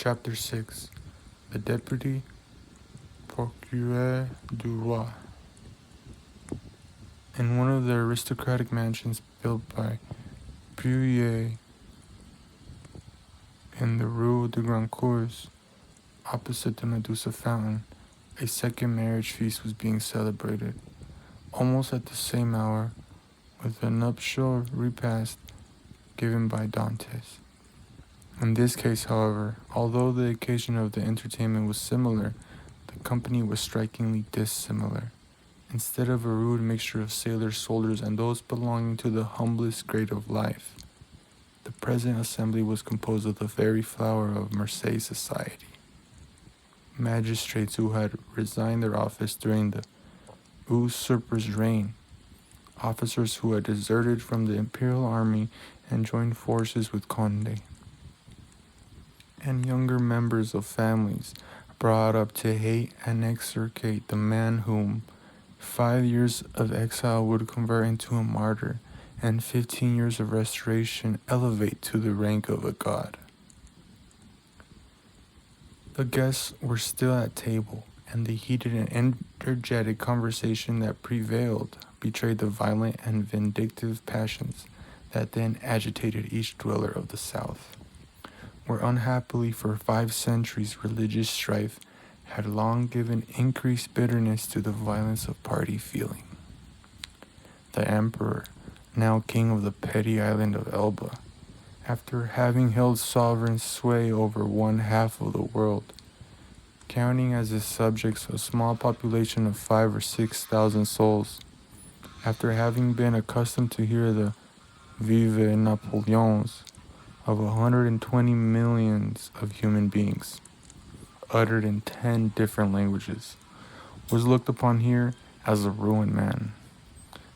Chapter 6. The Deputy Procureur du Roi. In one of the aristocratic mansions built by Procureur in the Rue de Grand Cours, opposite the Medusa Fountain, a second marriage feast was being celebrated, almost at the same hour, with a nuptial repast given by Dantes. In this case, however, although the occasion of the entertainment was similar, the company was strikingly dissimilar. Instead of a rude mixture of sailors, soldiers, and those belonging to the humblest grade of life, the present assembly was composed of the very flower of Marseille society. Magistrates who had resigned their office during the usurper's reign, officers who had deserted from the imperial army and joined forces with Conde, and younger members of families brought up to hate and execrate the man whom 5 years of exile would convert into a martyr, and 15 years of restoration elevate to the rank of a god. The guests were still at table, and the heated and energetic conversation that prevailed betrayed the violent and vindictive passions that then agitated each dweller of the South, where unhappily for 5 centuries religious strife had long given increased bitterness to the violence of party feeling. The emperor, now king of the petty island of Elba, after having held sovereign sway over 1/2 of the world, counting as his subjects a small population of 5,000 or 6,000 souls, after having been accustomed to hear the Vive Napoleons of 120 millions of human beings, uttered in 10 different languages, was looked upon here as a ruined man,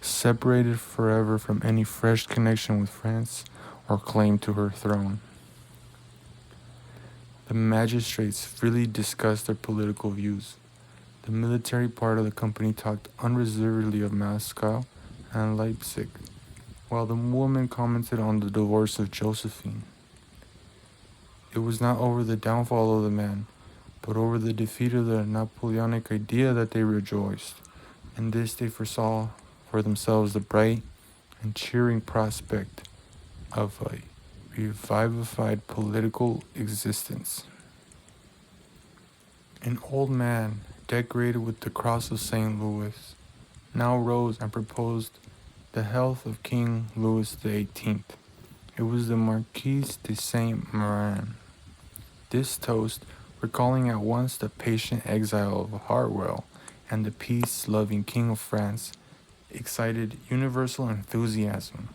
separated forever from any fresh connection with France or claim to her throne. The magistrates freely discussed their political views. The military part of the company talked unreservedly of Moscow and Leipzig, while the woman commented on the divorce of Josephine. It was not over the downfall of the man, but over the defeat of the Napoleonic idea that they rejoiced. In this they foresaw for themselves the bright and cheering prospect of a revivified political existence. An old man, decorated with the cross of St. Louis, now rose and proposed the health of King Louis XVIII. It was the Marquis de Saint-Méran. This toast, recalling at once the patient exile of Hartwell and the peace-loving King of France, excited universal enthusiasm.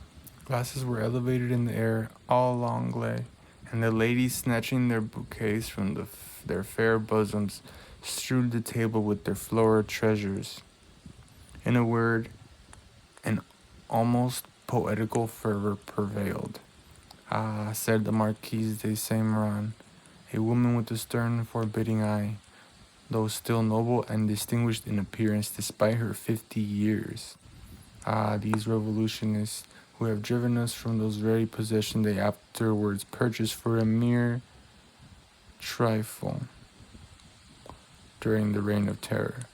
Glasses were elevated in the air à l'anglais, and the ladies, snatching their bouquets from their fair bosoms, strewed the table with their floral treasures. In a word, an almost poetical fervor prevailed. "Ah," said the Marquise de Saint-Méran, a woman with a stern, forbidding eye, though still noble and distinguished in appearance despite her 50 years. "Ah, these revolutionists who have driven us from those very possessions they afterwards purchased for a mere trifle during the reign of terror,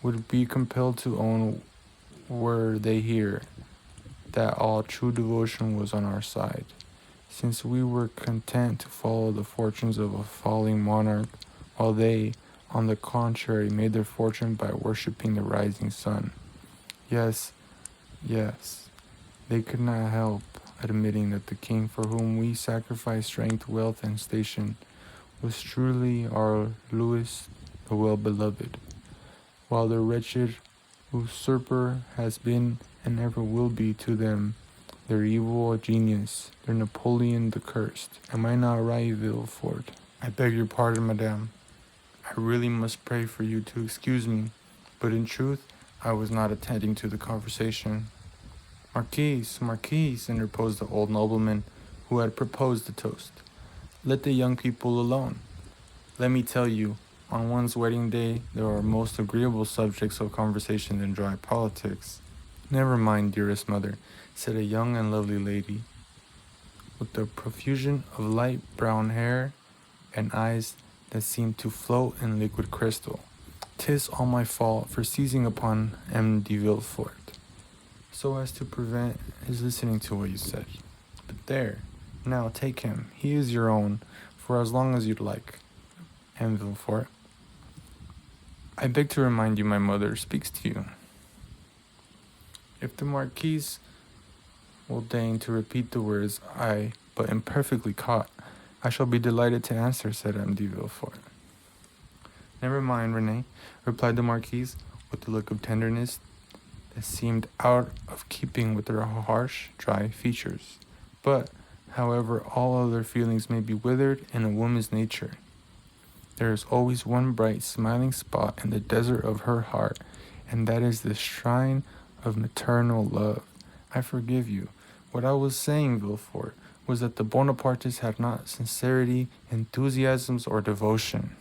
would be compelled to own, were they here, that all true devotion was on our side, since we were content to follow the fortunes of a falling monarch, while they, on the contrary, made their fortune by worshipping the rising sun. Yes, they could not help admitting that the king for whom we sacrificed strength, wealth, and station was truly our Louis the well-beloved, while the wretched usurper has been and ever will be to them their evil genius, their Napoleon the cursed. Am I not right, Villefort?" "I beg your pardon, madame. I really must pray for you to excuse me, but in truth I was not attending to the conversation." Marquise, interposed the old nobleman who had proposed the toast. "Let the young people alone. Let me tell you, on one's wedding day there are most agreeable subjects of conversation than dry politics." "Never mind, dearest mother," said a young and lovely lady, with a profusion of light brown hair, and eyes that seemed to float in liquid crystal. 'Tis all my fault for seizing upon M. de Villefort, so as to prevent his listening to what you said. But there, now take him. He is your own, for as long as you'd like. M. Villefort, I beg to remind you my mother speaks to you. If the Marquise will deign to repeat the words I but imperfectly caught, I shall be delighted to answer, said M. de Villefort. Never mind, Renee, replied the Marquise, with a look of tenderness that seemed out of keeping with her harsh, dry features. But, however all other feelings may be withered in a woman's nature, there is always one bright, smiling spot in the desert of her heart, and that is the shrine of maternal love. I forgive you. What I was saying, Villefort, was that the Bonapartists had not sincerity, enthusiasms, or devotion.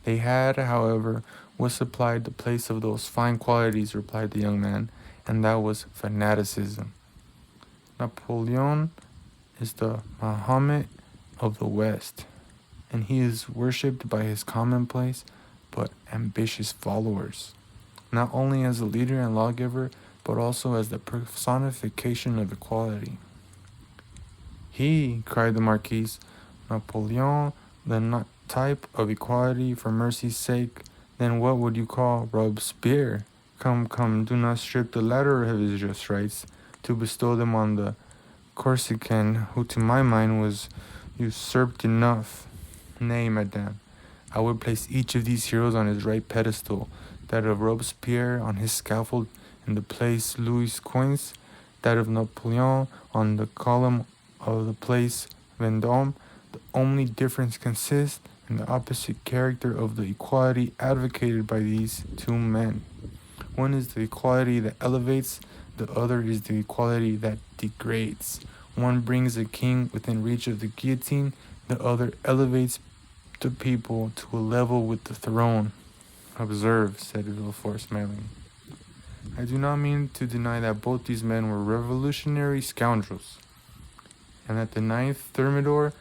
They had, however, what supplied the place of those fine qualities, replied the young man, and that was fanaticism. Napoleon is the Mahomet of the West, and he is worshipped by his commonplace but ambitious followers, not only as a leader and lawgiver, but also as the personification of equality. He, cried the Marquise, Napoleon, the type of equality, for mercy's sake, then what would you call Robespierre? Come, do not strip the latter of his just rights, to bestow them on the Corsican, who to my mind was usurped enough. Nay, madame, I would place each of these heroes on his right pedestal, that of Robespierre on his scaffold in the place Louis Quinze, that of Napoleon on the column of the place Vendôme. The only difference consists in the opposite character of the equality advocated by these two men. One is the equality that elevates, the other is the equality that degrades. One brings the king within reach of the guillotine, the other elevates the people to a level with the throne. Observe, said Villefort, smiling. I do not mean to deny that both these men were revolutionary scoundrels, and that the 9th Thermidor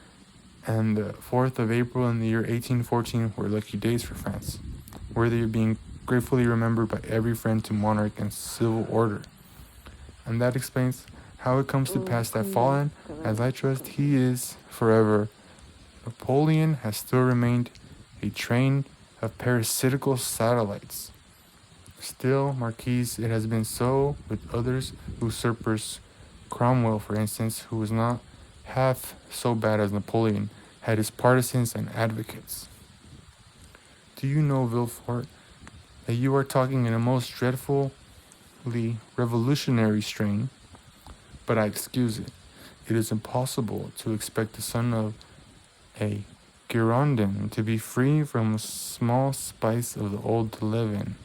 and the 4th of April in the year 1814 were lucky days for France, worthy of being gratefully remembered by every friend to monarch and civil order. And that explains how it comes to pass that fallen, as I trust he is forever, Napoleon has still remained a train of parasitical satellites. Still, Marquise, it has been so with others usurpers. Cromwell, for instance, who was not half so bad as Napoleon, had his partisans and advocates. Do you know, Villefort, that you are talking in a most dreadfully revolutionary strain? But I excuse it. It is impossible to expect the son of a Girondin to be free from a small spice of the old leaven.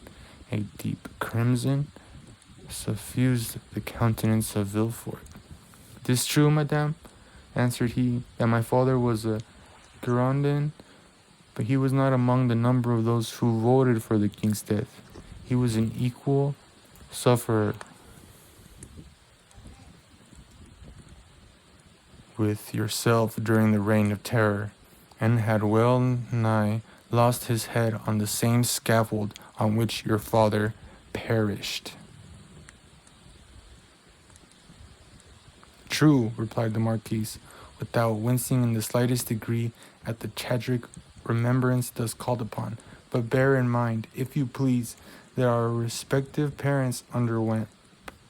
A deep crimson suffused the countenance of Villefort. "'Tis true, madame," answered he, "that my father was a Girondin, but he was not among the number of those who voted for the king's death. He was an equal sufferer with yourself during the reign of terror, and had well nigh lost his head on the same scaffold on which your father perished." "True," replied the Marquise, without wincing in the slightest degree at the tragic remembrance thus called upon. "But bear in mind, if you please, that our respective parents underwent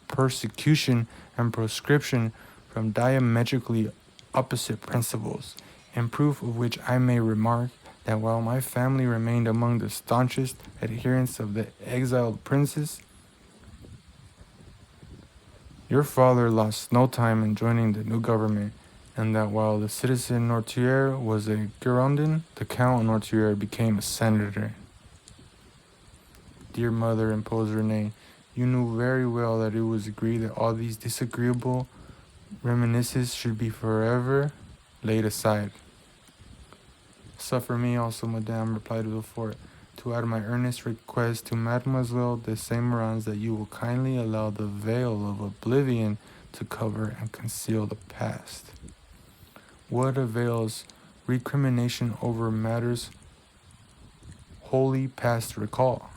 persecution and proscription from diametrically opposite principles, in proof of which I may remark that while my family remained among the staunchest adherents of the exiled princes, your father lost no time in joining the new government, and that while the citizen Noirtier was a Girondin, the Count Noirtier became a senator." "Dear mother," interposed Renee, "you knew very well that it was agreed that all these disagreeable reminiscences should be forever laid aside." "Suffer me also, madame," replied Villefort, "to add my earnest request to Mademoiselle de Saint-Méran that you will kindly allow the veil of oblivion to cover and conceal the past." "What avails recrimination over matters wholly past recall.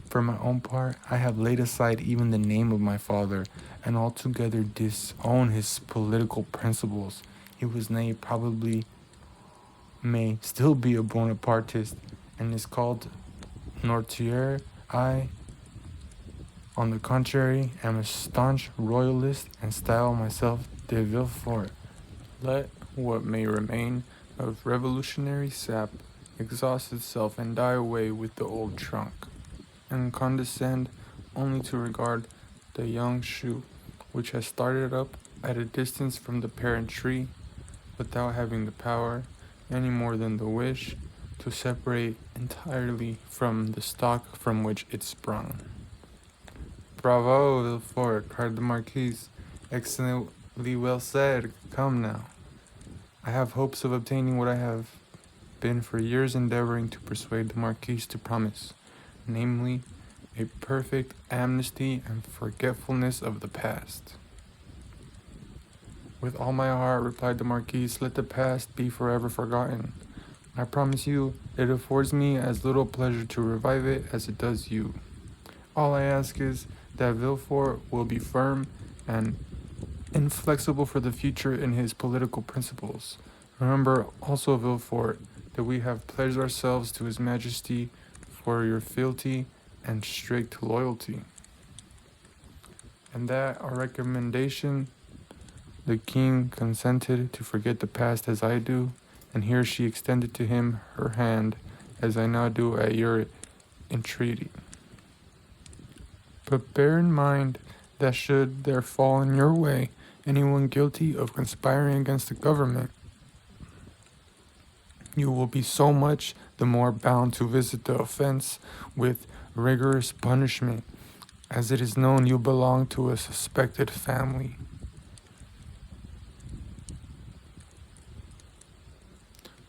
For my own part, I have laid aside even the name of my father, and altogether disown his political principles. He was nay, probably may still be a Bonapartist, and is called Nortier. I, on the contrary, am a staunch royalist, and style myself de Villefort. Let what may remain of revolutionary sap exhaust itself and die away with the old trunk, and condescend only to regard the young shoot which has started up at a distance from the parent tree, without having the power, any more than the wish, to separate entirely from the stock from which it sprung. Bravo, Villefort, cried the Marquise. Excellently well said. Come now. I have hopes of obtaining what I have been for years endeavoring to persuade the Marquise to promise, namely, a perfect amnesty and forgetfulness of the past. With all my heart, replied the Marquise, let the past be forever forgotten. I promise you, it affords me as little pleasure to revive it as it does you. All I ask is that Villefort will be firm and inflexible for the future in his political principles. Remember also, Villefort, that we have pledged ourselves to His Majesty for your fealty and strict loyalty, and that our recommendation the king consented to forget the past as I do, and here she extended to him her hand as I now do at your entreaty. But bear in mind that should there fall in your way anyone guilty of conspiring against the government, you will be so much the more bound to visit the offense with rigorous punishment, as it is known you belong to a suspected family.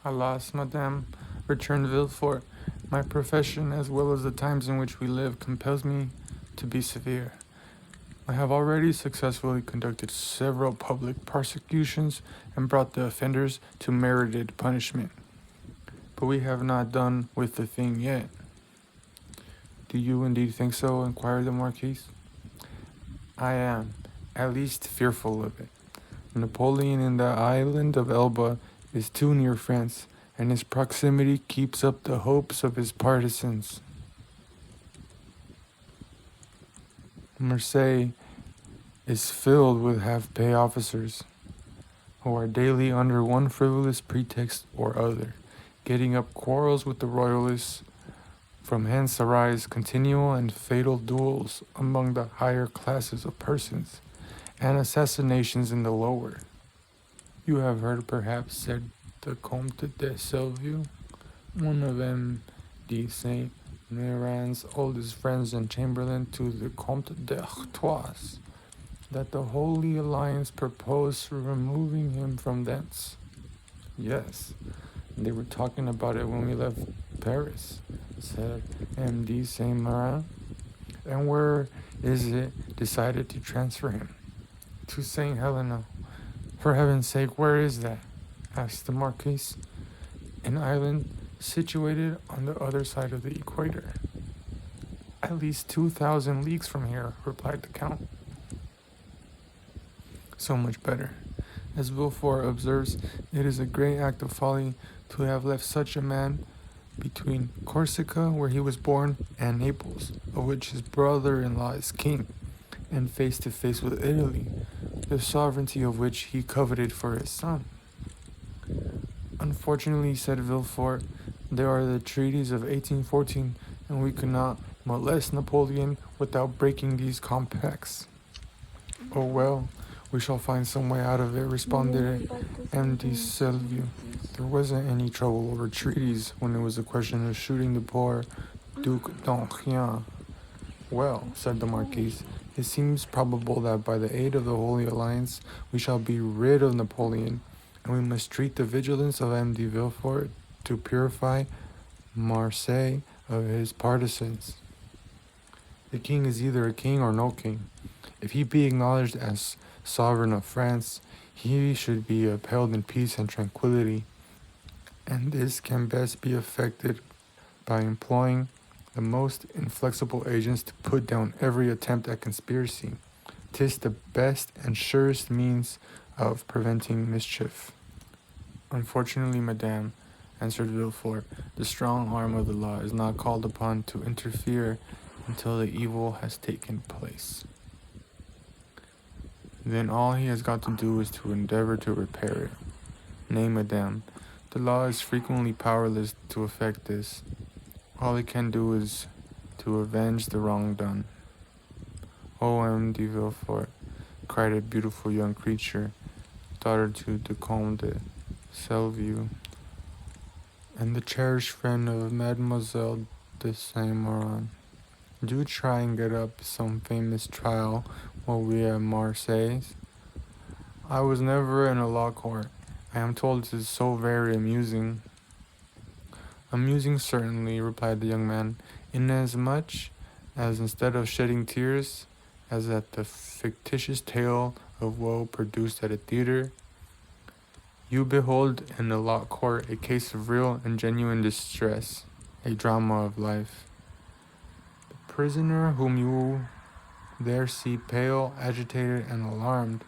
Alas, madame, returned Villefort, my profession, as well as the times in which we live, compels me to be severe. I have already successfully conducted several public prosecutions and brought the offenders to merited punishment. But we have not done with the thing yet. Do you indeed think so? Inquired the Marquise. I am, at least, fearful of it. Napoleon in the island of Elba is too near France, and his proximity keeps up the hopes of his partisans. Marseille is filled with half-pay officers who are daily under one frivolous pretext or other, getting up quarrels with the royalists. From hence arise continual and fatal duels among the higher classes of persons, and assassinations in the lower. You have heard, perhaps, said the Comte de Selvaux, one of M. de Saint Méran's oldest friends and chamberlain to the Comte d'Artois, that the Holy Alliance proposed removing him from thence. Yes, they were talking about it when we left Paris, said M. de Saint Méran. And where is it decided to transfer him? To St. Helena. For heaven's sake, where is that? Asked the Marquise. An island situated on the other side of the equator. At least 2,000 leagues from here, replied the Count. So much better. As Villefort observes, it is a great act of folly to have left such a man between Corsica, where he was born, and Naples, of which his brother-in-law is king, and face to face with Italy, the sovereignty of which he coveted for his son. Unfortunately, said Villefort, there are the treaties of 1814, and we could not molest Napoleon without breaking these compacts. Oh well, we shall find some way out of it, responded M. de Selvaux. There wasn't any trouble over treaties when it was a question of shooting the poor Duc d'Enghien. Well, said the Marquise, it seems probable that by the aid of the Holy Alliance we shall be rid of Napoleon, and we must treat the vigilance of M. de Villefort to purify Marseille of his partisans. The king is either a king or no king. If he be acknowledged as sovereign of France, he should be upheld in peace and tranquility, and this can best be effected by employing the most inflexible agents to put down every attempt at conspiracy. 'Tis the best and surest means of preventing mischief. Unfortunately, madame, answered Villefort, the strong arm of the law is not called upon to interfere until the evil has taken place. Then all he has got to do is to endeavor to repair it. Nay, madame, the law is frequently powerless to effect this. All it can do is to avenge the wrong done. O M. de Villefort, cried a beautiful young creature, daughter to the Comte de Selview, and the cherished friend of Mademoiselle de Saint-Méran, do try and get up some famous trial while we are at Marseilles. I was never in a law court. I am told it is so very amusing. Amusing, certainly, replied the young man, inasmuch as instead of shedding tears, as at the fictitious tale of woe produced at a theatre, you behold in a law court a case of real and genuine distress, a drama of life. The prisoner whom you there see pale, agitated, and alarmed,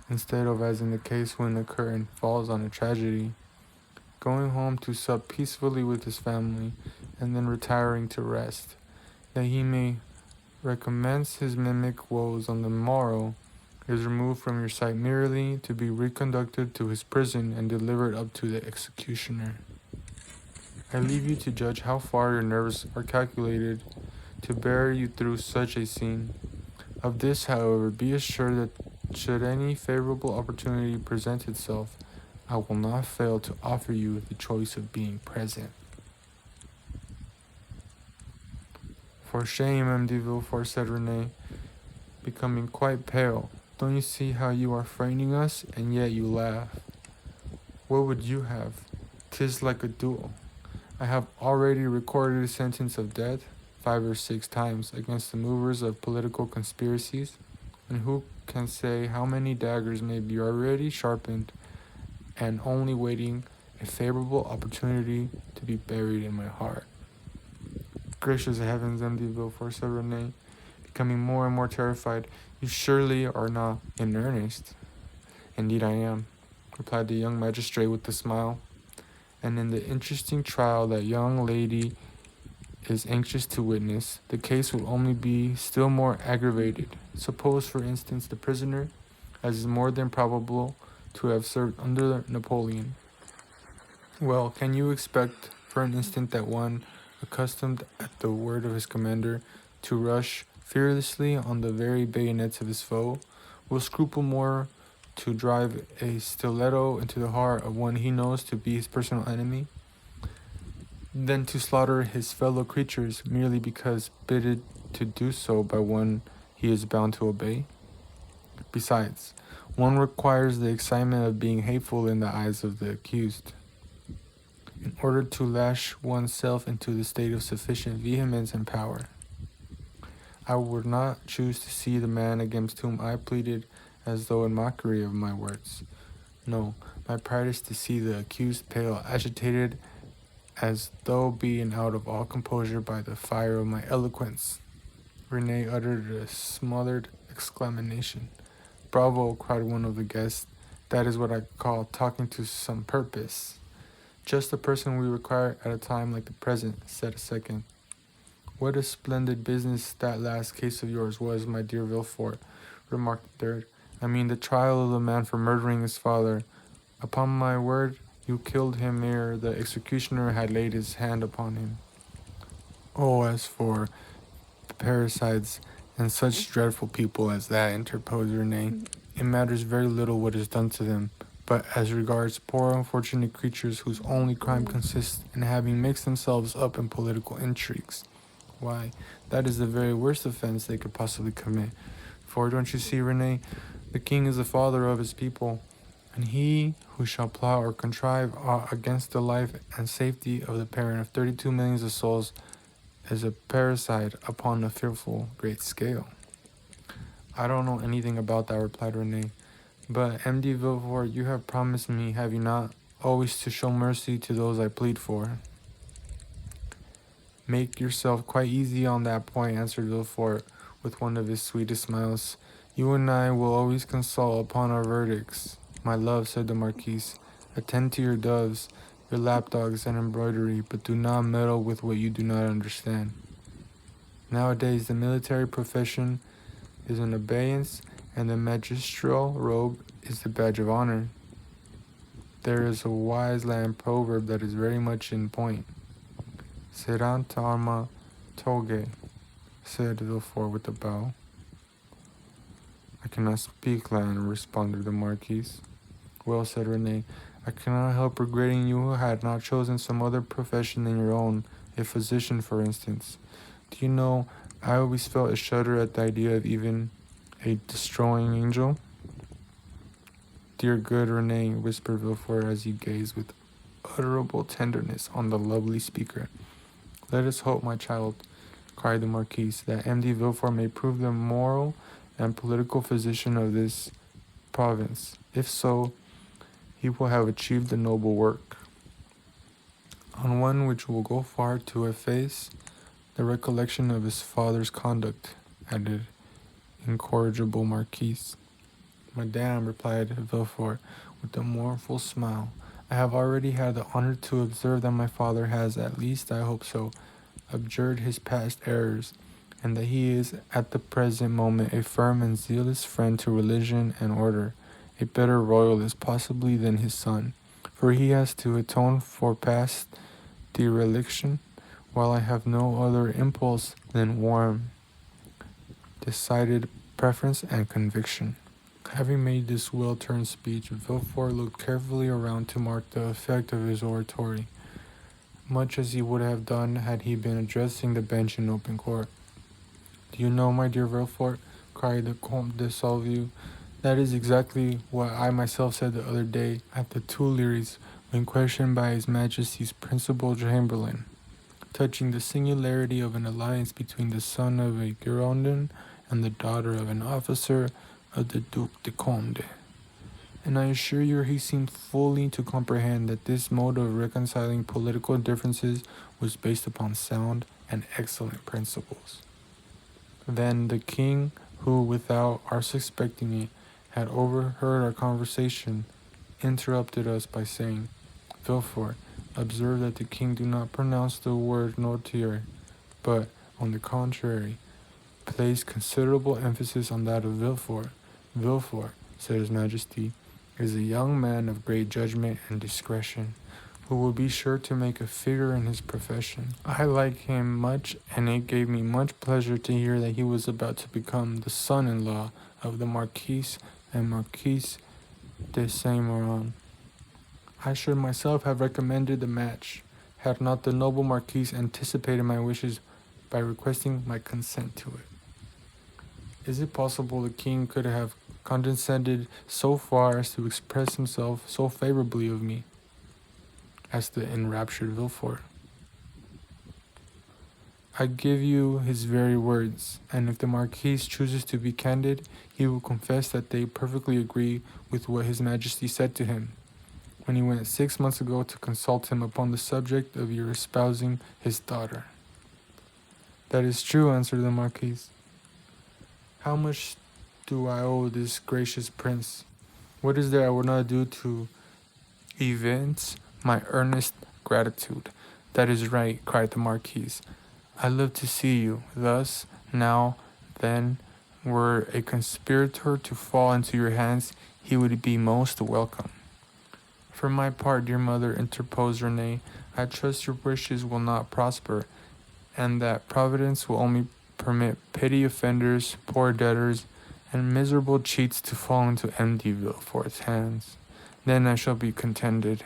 instead of, as in the case when the curtain falls on a tragedy, going home to sup peacefully with his family, and then retiring to rest, that he may recommence his mimic woes on the morrow, is removed from your sight merely to be reconducted to his prison and delivered up to the executioner. I leave you to judge how far your nerves are calculated to bear you through such a scene. Of this, however, be assured that should any favorable opportunity present itself, I will not fail to offer you the choice of being present. For shame, M. de Villefort, said Renee, becoming quite pale. Don't you see how you are frightening us, and yet you laugh? What would you have? 'Tis like a duel. I have already recorded a sentence of death 5 or 6 times against the movers of political conspiracies, and who can say how many daggers may be already sharpened and only waiting a favorable opportunity to be buried in my heart. Gracious heavens, M. de Villefort, said Renee, becoming more and more terrified. You surely are not in earnest? Indeed I am, replied the young magistrate with a smile, and in the interesting trial that young lady is anxious to witness, the case will only be still more aggravated. Suppose, for instance, the prisoner, as is more than probable, to have served under Napoleon. Well, can you expect for an instant that one, accustomed at the word of his commander to rush fearlessly on the very bayonets of his foe, will scruple more to drive a stiletto into the heart of one he knows to be his personal enemy, than to slaughter his fellow creatures merely because bidden to do so by one he is bound to obey? Besides, one requires the excitement of being hateful in the eyes of the accused, in order to lash oneself into the state of sufficient vehemence and power. I would not choose to see the man against whom I pleaded as though in mockery of my words. No, my pride is to see the accused pale, agitated, as though being out of all composure by the fire of my eloquence. Renee uttered a smothered exclamation. Bravo, cried one of the guests. That is what I call talking to some purpose. Just the person we require at a time like the present, said a second. What a splendid business that last case of yours was, my dear Villefort, remarked the third. I mean the trial of the man for murdering his father. Upon my word, you killed him ere the executioner had laid his hand upon him. Oh, as for parricides and such dreadful people as that, interposed Renee, it matters very little what is done to them. But as regards poor unfortunate creatures whose only crime consists in having mixed themselves up in political intrigues, why, that is the very worst offense they could possibly commit. For, don't you see, Renee, the king is the father of his people, and he who shall plot or contrive aught against the life and safety of the parent of 32 millions of souls is a parricide upon a fearful great scale. I don't know anything about that, replied Renee. But, M. de Villefort, you have promised me, have you not, always to show mercy to those I plead for. Make yourself quite easy on that point, answered Villefort with one of his sweetest smiles. You and I will always consult upon our verdicts. My love, said the Marquise, attend to your doves, your lapdogs, and embroidery, but do not meddle with what you do not understand. Nowadays, the military profession is an abeyance, and the magistral robe is the badge of honor. There is a wise Latin proverb that is very much in point. Serant arma togae, said Villefort with a bow. I cannot speak Latin, responded the Marquise. Well, said Renee, I cannot help regretting you had not chosen some other profession than your own, a physician, for instance. Do you know, I always felt a shudder at the idea of even a destroying angel. Dear good Renee, whispered Villefort as he gazed with unutterable tenderness on the lovely speaker. Let us hope, my child, cried the Marquise, that M.D. Villefort may prove the moral and political physician of this province. If so, he will have achieved a noble work, on one which will go far to efface the recollection of his father's conduct, added incorrigible Marquise. Madame, replied Villefort with a mournful smile, I have already had the honor to observe that my father has, at least I hope so, abjured his past errors, and that he is at the present moment a firm and zealous friend to religion and order, a better royalist possibly than his son, for he has to atone for past dereliction, while I have no other impulse than warm, decided preference and conviction. Having made this well-turned speech, Villefort looked carefully around to mark the effect of his oratory, much as he would have done had he been addressing the bench in open court. Do you know, my dear Villefort, cried the Comte de Salvieux, that is exactly what I myself said the other day at the Tuileries when questioned by His Majesty's principal chamberlain, touching the singularity of an alliance between the son of a Girondin and the daughter of an officer of the Duc de Conde. And I assure you he seemed fully to comprehend that this mode of reconciling political differences was based upon sound and excellent principles. Then the king, who, without our suspecting it, had overheard our conversation, interrupted us by saying, Villefort, observe that the king do not pronounce the word notaire, but, on the contrary, place considerable emphasis on that of Villefort. Villefort, said His Majesty, is a young man of great judgment and discretion, who will be sure to make a figure in his profession. I like him much, and it gave me much pleasure to hear that he was about to become the son-in-law of the Marquise and Marquise de Saint-Méran. I should myself have recommended the match, had not the noble Marquise anticipated my wishes by requesting my consent to it. Is it possible the king could have condescended so far as to express himself so favorably of me? Asked the enraptured Villefort. I give you his very words, and if the Marquise chooses to be candid, he will confess that they perfectly agree with what His Majesty said to him, when he went 6 months ago to consult him upon the subject of your espousing his daughter. That is true, answered the Marquise. How much do I owe this gracious prince? What is there I would not do to evince my earnest gratitude? That is right, cried the Marquise. I love to see you. Thus, now, then, were a conspirator to fall into your hands, he would be most welcome. For my part, dear mother, interposed Renee, I trust your wishes will not prosper, and that Providence will only permit petty offenders, poor debtors, and miserable cheats to fall into M.D. Villefort's hands. Then I shall be contented.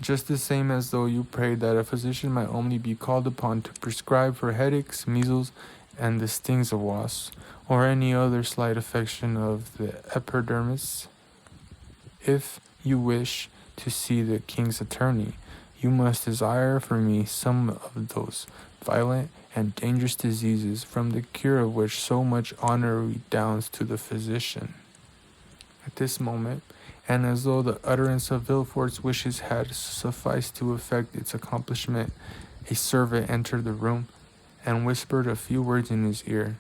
Just the same as though you prayed that a physician might only be called upon to prescribe for headaches, measles, and the stings of wasps, or any other slight affection of the epidermis. If you wish to see the king's attorney, you must desire for me some of those violent and dangerous diseases from the cure of which so much honor redounds to the physician. At this moment, and as though the utterance of Villefort's wishes had sufficed to effect its accomplishment, a servant entered the room and whispered a few words in his ear.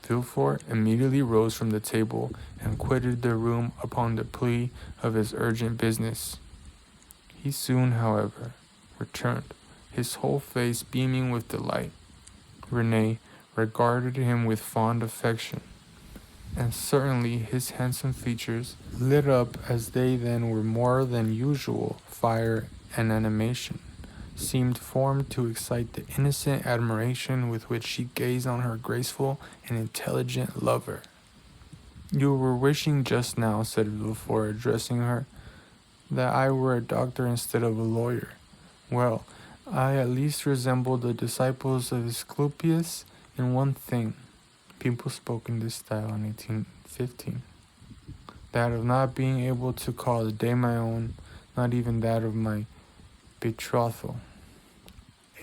Villefort immediately rose from the table and quitted the room upon the plea of his urgent business. He soon, however, returned, his whole face beaming with delight. Renee regarded him with fond affection, and certainly his handsome features, lit up as they then were more than usual fire and animation, seemed formed to excite the innocent admiration with which she gazed on her graceful and intelligent lover. "You were wishing just now," said Villefort, addressing her, "that I were a doctor instead of a lawyer. Well, I at least resemble the disciples of Asclepius in one thing." People spoke in this style in 1815. "That of not being able to call the day my own, not even that of my betrothal."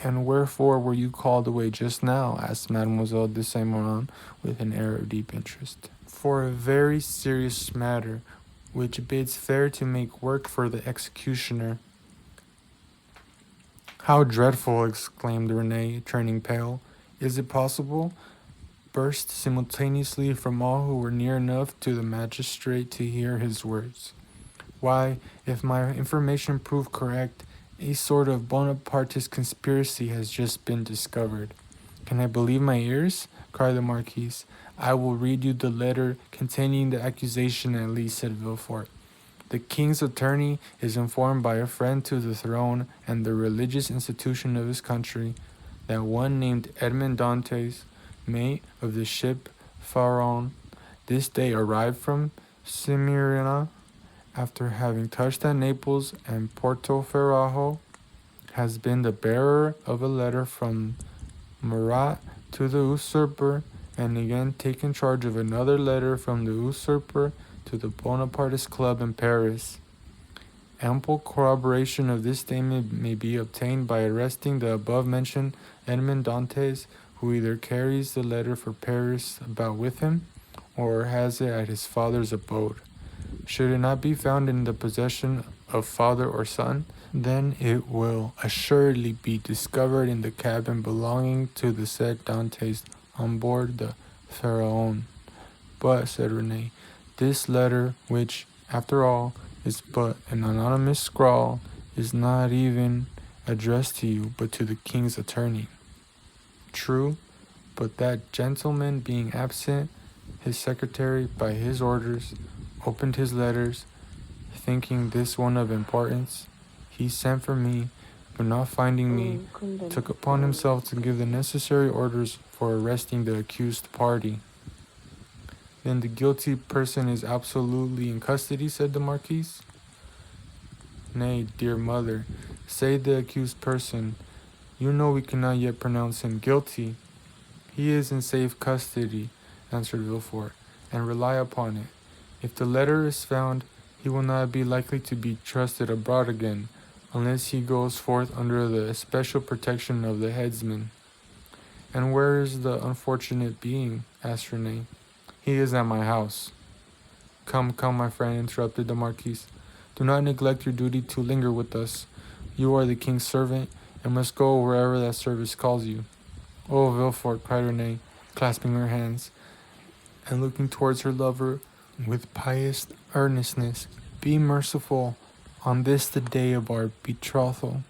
"And wherefore were you called away just now?" asked Mademoiselle de Saint Méran with an air of deep interest. "For a very serious matter, which bids fair to make work for the executioner." "How dreadful!" exclaimed Renee, turning pale. "Is it possible?" burst simultaneously from all who were near enough to the magistrate to hear his words. "Why, if my information prove correct, a sort of Bonapartist conspiracy has just been discovered." "Can I believe my ears?" cried the Marquise. "I will read you the letter containing the accusation at least," said Villefort. "The king's attorney is informed by a friend to the throne and the religious institution of his country that one named Edmond Dantes, mate of the ship Pharaon, this day arrived from Smyrna, after having touched at Naples and Porto Ferrajo, has been the bearer of a letter from Murat to the usurper, and again taken charge of another letter from the usurper to the Bonapartist Club in Paris. Ample corroboration of this statement may be obtained by arresting the above-mentioned Edmond Dantes, who either carries the letter for Paris about with him, or has it at his father's abode. Should it not be found in the possession of father or son, then it will assuredly be discovered in the cabin belonging to the said Dantes on board the Pharaon. But," said Renee, "this letter, which, after all, is but an anonymous scrawl, is not even addressed to you, but to the king's attorney." "True, but that gentleman being absent, his secretary, by his orders, opened his letters, thinking this one of importance. He sent for me, but not finding me, took upon himself to give the necessary orders for arresting the accused party." "Then the guilty person is absolutely in custody," said the Marquise. "Nay, dear mother, say the accused person. You know we cannot yet pronounce him guilty." "He is in safe custody," answered Villefort, "and rely upon it, if the letter is found, he will not be likely to be trusted abroad again, unless he goes forth under the especial protection of the headsman." "And where is the unfortunate being?" asked Renee. "He is at my house." Come, my friend," interrupted the Marquise. "Do not neglect your duty to linger with us. You are the king's servant, and must go wherever that service calls you." "Oh, Villefort," cried Renee, clasping her hands, and looking towards her lover with pious earnestness, "be merciful on this the day of our betrothal."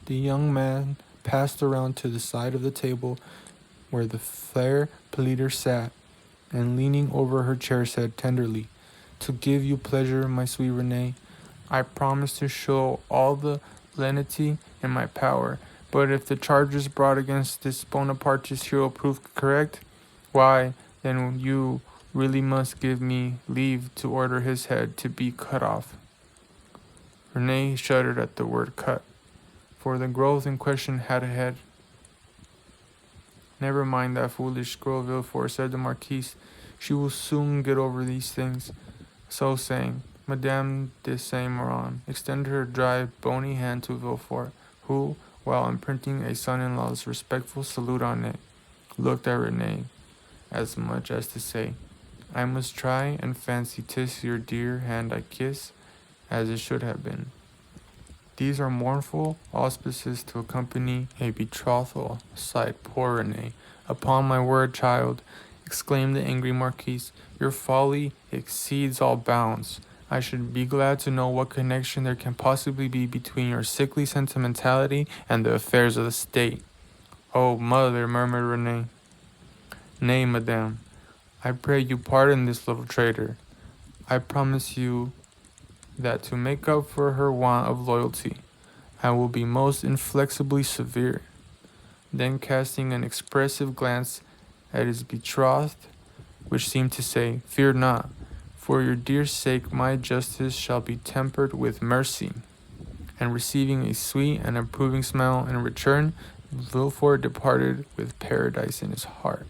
The young man passed around to the side of the table where the fair pleader sat, and leaning over her chair said tenderly, "To give you pleasure, my sweet Renee, I promise to show all the lenity in my power, but if the charges brought against this Bonapartist hero prove correct, why, then you really must give me leave to order his head to be cut off." Renee shuddered at the word cut, for the growth in question had a head. "Never mind that foolish girl, Villefort," said the Marquise. "She will soon get over these things." So saying, Madame de Saint Méran extended her dry, bony hand to Villefort, who, while imprinting a son-in-law's respectful salute on it, looked at Renee, as much as to say, I must try and fancy 'tis your dear hand I kiss, as it should have been. These are mournful auspices to accompany a betrothal, sighed poor Renee. Upon my word, child, exclaimed the angry Marquise, your folly exceeds all bounds. I should be glad to know what connection there can possibly be between your sickly sentimentality and the affairs of the state. Oh, mother, murmured Renee. Nay, madame, I pray you pardon this little traitor. I promise you that to make up for her want of loyalty, I will be most inflexibly severe. Then casting an expressive glance at his betrothed, which seemed to say, fear not, for your dear sake my justice shall be tempered with mercy. And receiving a sweet and approving smile in return, Villefort departed with paradise in his heart.